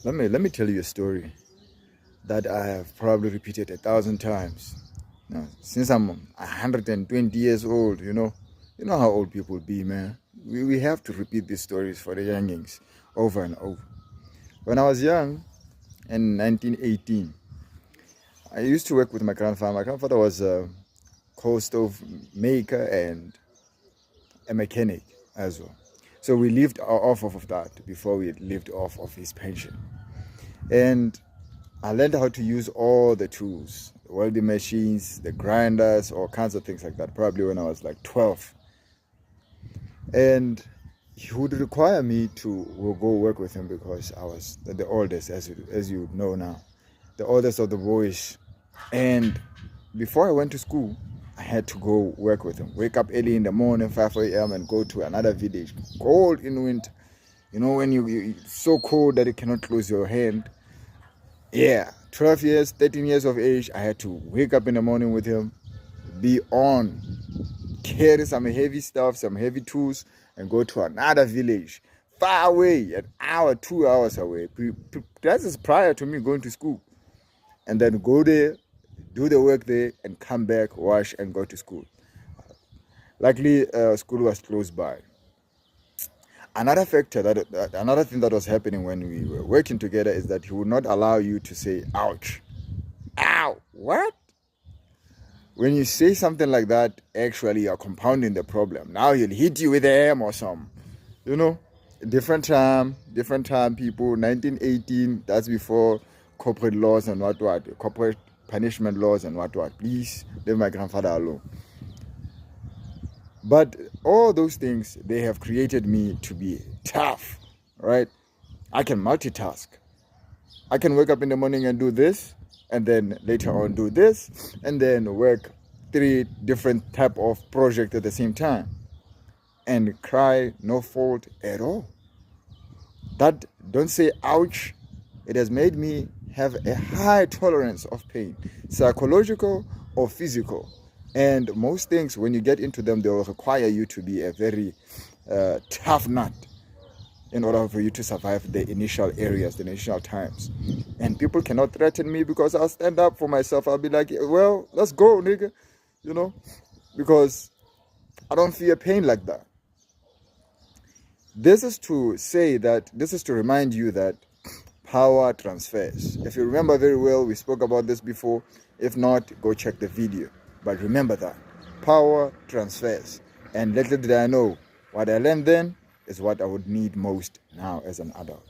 Let me tell you a story that I have probably repeated 1,000 times. Now, since I'm 120 years old, you know how old people be, man. We have to repeat these stories for the youngings over and over. When I was young, in 1918, I used to work with my grandfather. My grandfather was a coal stove maker and a mechanic as well. So we lived off of that before we lived off of his pension. And I learned how to use all the tools, the welding machines, the grinders, all kinds of things like that, probably when I was like 12. And he would require me to go work with him because I was the oldest, as you know now, the oldest of the boys. And before I went to school, I had to go work with him. Wake up early in the morning, 5 a.m., and go to another village, cold in winter. You know, when it's so cold that you cannot close your hand. Yeah, 12 years, 13 years of age, I had to wake up in the morning with him, be on, carry some heavy stuff, some heavy tools, and go to another village, far away, an hour, 2 hours away. That is prior to me going to school. And then go there, do the work there, and come back, wash, and go to school. Luckily, school was close by. Another factor, another thing that was happening when we were working together is that he would not allow you to say, ouch. Ow, what? When you say something like that, actually you're compounding the problem. Now he'll hit you with a hammer or something. You know, different time, people, 1918, that's before corporate laws and what, corporate punishment laws and what. Please leave my grandfather alone. But all those things, they have created me to be tough, right? I can multitask. I can wake up in the morning and do this, and then later on do this, and then work 3 different type of projects at the same time. And cry, no fault at all. That, don't say ouch. It has made me have a high tolerance of pain, psychological or physical. And most things, when you get into them, they will require you to be a very tough nut in order for you to survive the initial areas, the initial times. And people cannot threaten me because I'll stand up for myself. I'll be like, well, let's go, nigga. You know, because I don't fear pain like that. This is to remind you that power transfers. If you remember very well, we spoke about this before. If not, go check the video. But remember that power transfers. And little did I know, what I learned then is what I would need most now as an adult.